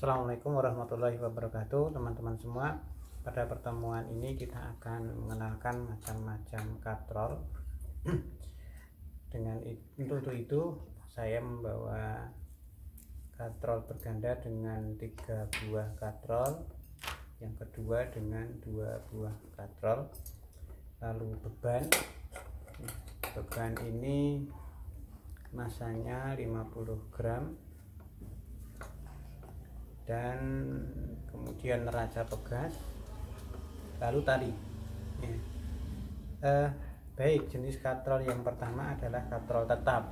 Assalamualaikum warahmatullahi wabarakatuh, teman-teman semua. Pada pertemuan ini kita akan mengenalkan macam-macam katrol. Untuk itu saya membawa katrol berganda dengan 3 buah katrol, yang kedua dengan 2 buah katrol. Lalu beban ini masanya 50 gram, dan kemudian neraca pegas, lalu tali. Baik, jenis katrol yang pertama adalah katrol tetap.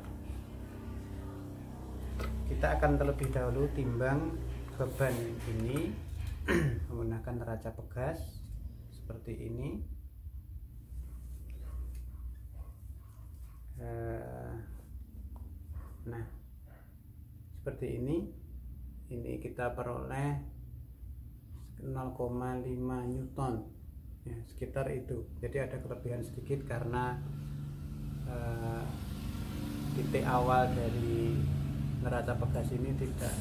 Kita akan terlebih dahulu timbang beban ini menggunakan neraca pegas seperti ini. Nah, seperti ini kita peroleh 0,5 Newton ya, sekitar itu. Jadi ada kelebihan sedikit karena titik awal dari neraca pegas ini tidak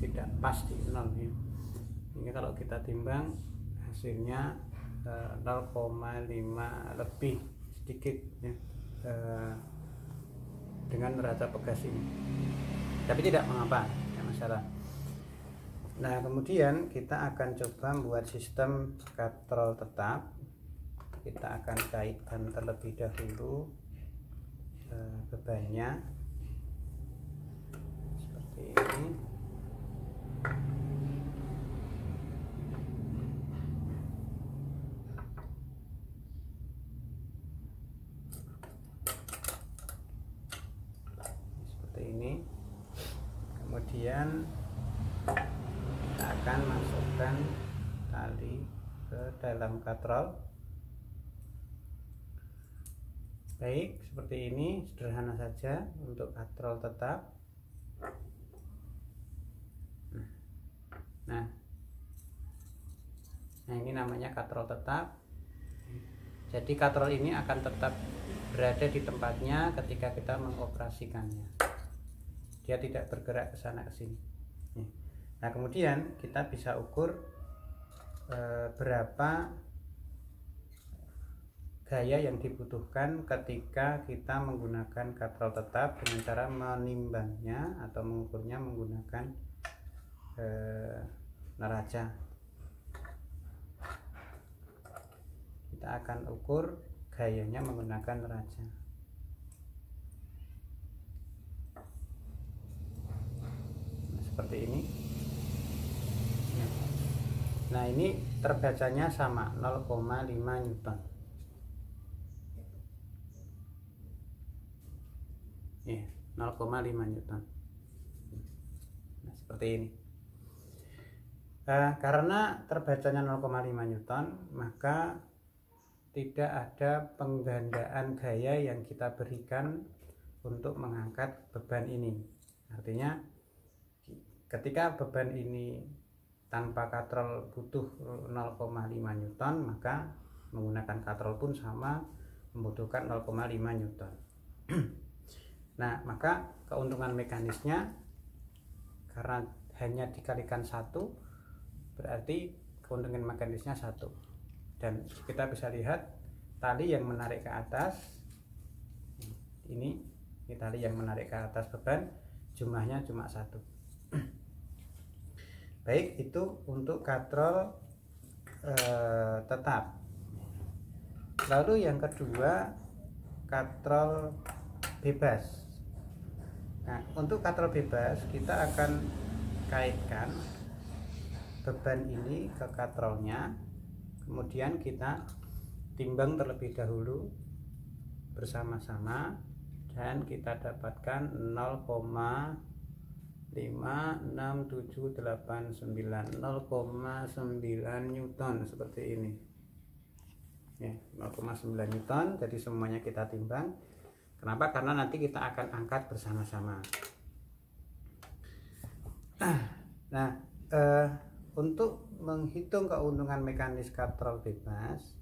tidak pas di 0 ya. Ini kalau kita timbang hasilnya 0,5 lebih sedikit ya, dengan neraca pegas ini, tapi tidak mengapa, masalah. Nah, kemudian kita akan coba membuat sistem katrol tetap. Kita akan kaitkan terlebih dahulu bebannya seperti ini. Seperti ini. Kemudian kita akan masukkan tali ke dalam katrol. Baik, seperti ini, sederhana saja untuk katrol tetap. Nah, ini namanya katrol tetap. Jadi katrol ini akan tetap berada di tempatnya ketika kita mengoperasikannya. Dia tidak bergerak ke sana ke sini. Nah, kemudian kita bisa ukur berapa gaya yang dibutuhkan ketika kita menggunakan katrol tetap dengan cara menimbangnya atau mengukurnya menggunakan neraca. Kita akan ukur gayanya menggunakan neraca. Seperti ini. Nah, ini terbacanya sama 0,5 Newton. Ya, 0,5 Newton. Nah, seperti ini. Karena terbacanya 0,5 Newton, maka tidak ada penggandaan gaya yang kita berikan untuk mengangkat beban ini. Artinya ketika beban ini tanpa katrol butuh 0,5 Newton, maka menggunakan katrol pun sama membutuhkan 0,5 Newton. Nah, maka keuntungan mekanisnya karena hanya dikalikan 1, berarti keuntungan mekanisnya 1. Dan kita bisa lihat tali yang menarik ke atas, ini tali yang menarik ke atas beban, jumlahnya cuma 1. Baik, itu untuk katrol tetap. Lalu yang kedua, katrol bebas. Nah, untuk katrol bebas kita akan kaitkan beban ini ke katrolnya, kemudian kita timbang terlebih dahulu bersama-sama, dan kita dapatkan 0,56789, 0,9 Newton seperti ini ya, 0,9 Newton. Jadi semuanya kita timbang. Kenapa? Karena nanti kita akan angkat bersama-sama. Nah, untuk menghitung keuntungan mekanis katrol bebas,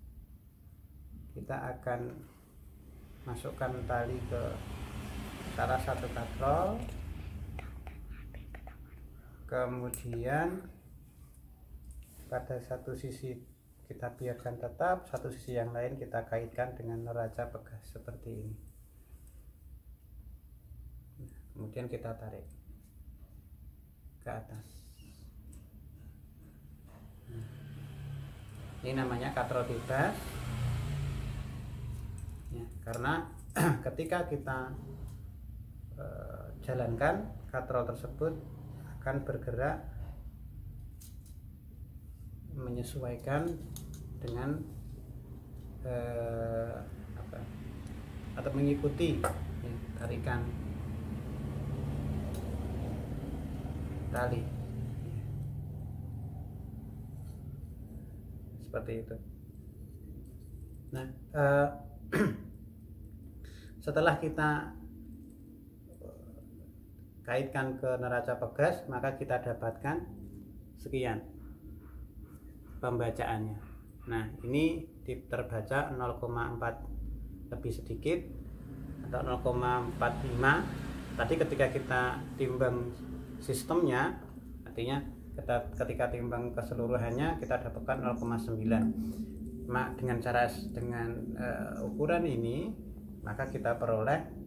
kita akan masukkan tali ke salah satu katrol, kemudian pada satu sisi kita biarkan tetap, satu sisi yang lain kita kaitkan dengan neraca pegas seperti ini. Kemudian kita tarik ke atas. Ini namanya katrol bebas ya, karena ketika kita jalankan, katrol tersebut akan bergerak menyesuaikan dengan atau mengikuti ya, tarikan tali seperti itu. Nah, setelah kita kaitkan ke neraca pegas, maka kita dapatkan sekian pembacaannya. Nah, ini terbaca 0,4 lebih sedikit atau 0,45. Tadi ketika kita timbang sistemnya, artinya ketika timbang keseluruhannya kita dapatkan 0,9. Dengan ukuran ini, maka kita peroleh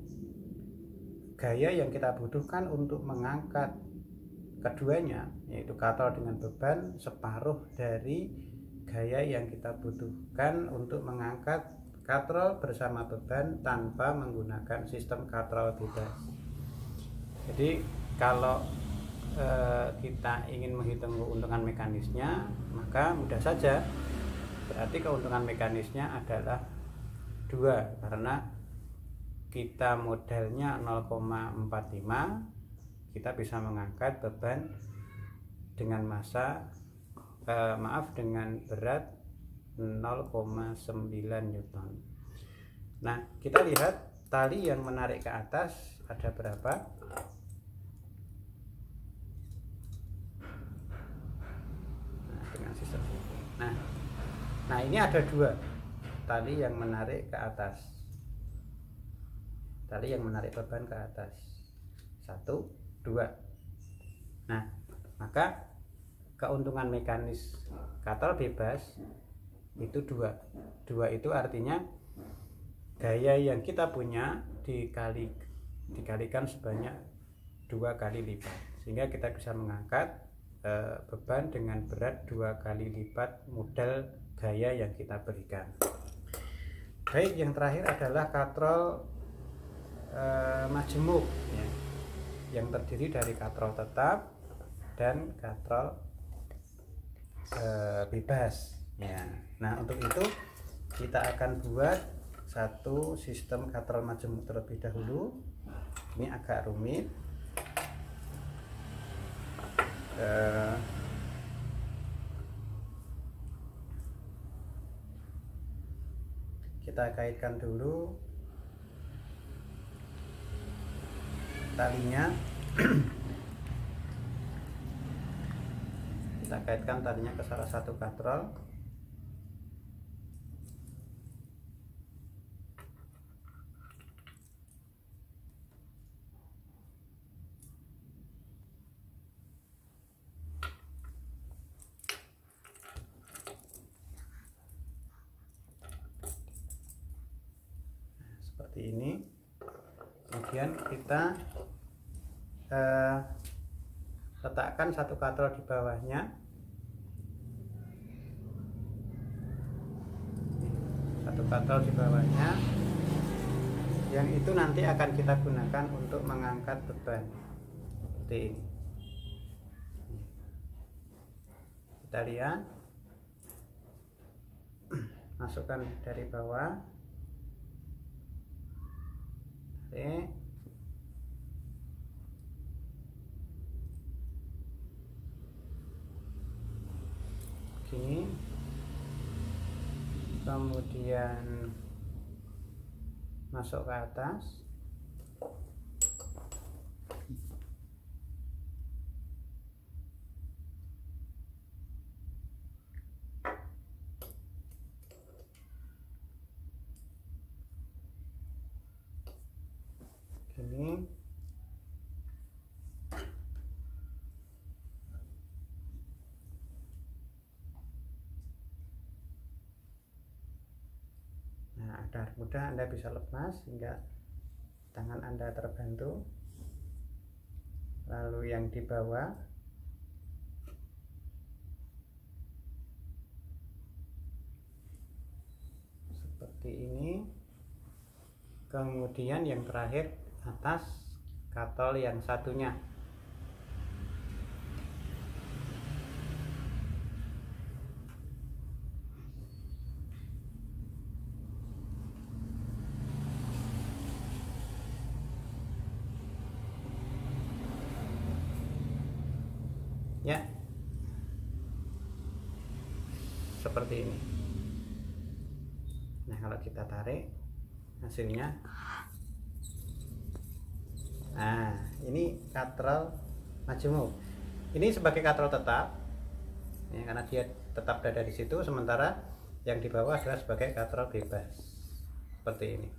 gaya yang kita butuhkan untuk mengangkat keduanya, yaitu katrol dengan beban separuh dari gaya yang kita butuhkan untuk mengangkat katrol bersama beban tanpa menggunakan sistem katrol bebas. Jadi kalau kita ingin menghitung keuntungan mekanisnya, maka mudah saja, berarti keuntungan mekanisnya adalah 2, karena kita modalnya 0,45, kita bisa mengangkat beban dengan dengan berat 0,9 Newton. Nah, kita lihat tali yang menarik ke atas ada berapa. Nah, ini ada 2 tali yang menarik ke atas, tali yang menarik beban ke atas, 1, 2. Nah, maka keuntungan mekanis katrol bebas itu 2. 2 itu artinya gaya yang kita punya dikalikan sebanyak 2 kali lipat, sehingga kita bisa mengangkat beban dengan berat 2 kali lipat modal gaya yang kita berikan. Baik, yang terakhir adalah katrol majemuk ya, yang terdiri dari katrol tetap dan katrol bebas ya. Nah, untuk itu kita akan buat satu sistem katrol majemuk terlebih dahulu. Ini agak rumit. Kita kaitkan dulu talinya. Kita kaitkan talinya ke salah satu katrol. Seperti ini. Kemudian kita letakkan satu katrol di bawahnya, satu katrol di bawahnya, yang itu nanti akan kita gunakan untuk mengangkat beban seperti ini. Kita lihat, masukkan dari bawah. Oke. Gini. Kemudian masuk ke atas. Gini. sadar. Mudah Anda bisa lepas sehingga tangan Anda terbantu. Lalu yang di bawah seperti ini. Kemudian yang terakhir atas katrol yang satunya. Ya, seperti ini. Nah, kalau kita tarik hasilnya, nah ini katrol majemuk. Ini sebagai katrol tetap ya, karena dia tetap berada di situ, sementara yang di bawah adalah sebagai katrol bebas seperti ini.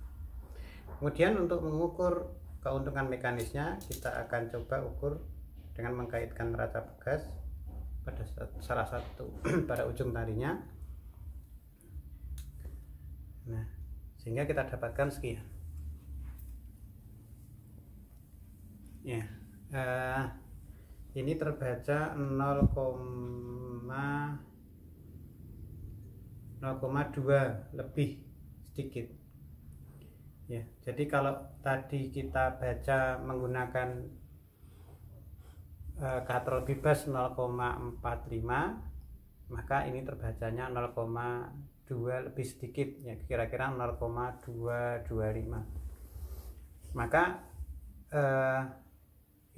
Kemudian untuk mengukur keuntungan mekanisnya, kita akan coba ukur dengan mengkaitkan neraca pegas pada salah satu pada ujung talinya. Nah, sehingga kita dapatkan sekian. Ya, ini terbaca 0,2 lebih sedikit. Ya, jadi kalau tadi kita baca menggunakan katrol bebas 0,45, maka ini terbacanya 0,2 lebih sedikit, ya kira-kira 0,225. Maka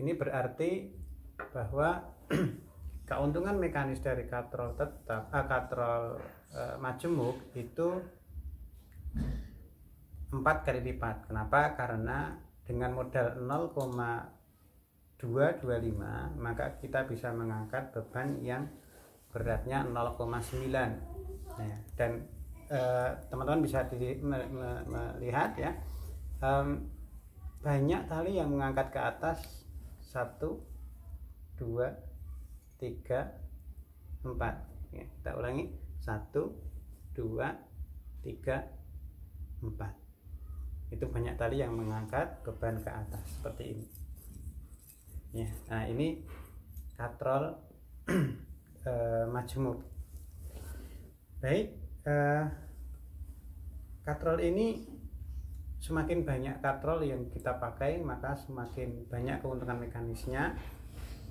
ini berarti bahwa keuntungan mekanis dari katrol tetap majemuk itu 4 kali lipat. Kenapa? Karena dengan modal 0,225 maka kita bisa mengangkat beban yang beratnya 0,9. Nah, dan teman-teman bisa melihat ya, banyak tali yang mengangkat ke atas. 1, 2, 3, 4 ya, kita ulangi. 1, 2, 3, 4. Itu banyak tali yang mengangkat beban ke atas seperti ini ya. Nah, ini katrol majemuk. Baik, katrol ini semakin banyak katrol yang kita pakai, maka semakin banyak keuntungan mekanisnya,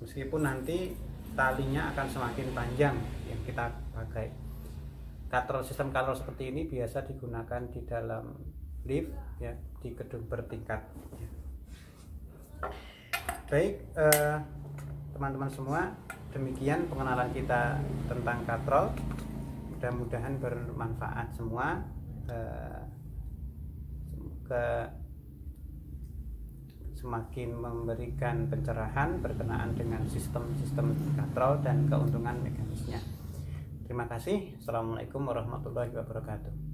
meskipun nanti talinya akan semakin panjang yang kita pakai. Sistem katrol seperti ini biasa digunakan di dalam lift ya, di gedung bertingkat ya. Baik, teman-teman semua, demikian pengenalan kita tentang katrol. Mudah-mudahan bermanfaat semua. Semoga semakin memberikan pencerahan berkenaan dengan sistem-sistem katrol dan keuntungan mekanisnya. Terima kasih. Assalamualaikum warahmatullahi wabarakatuh.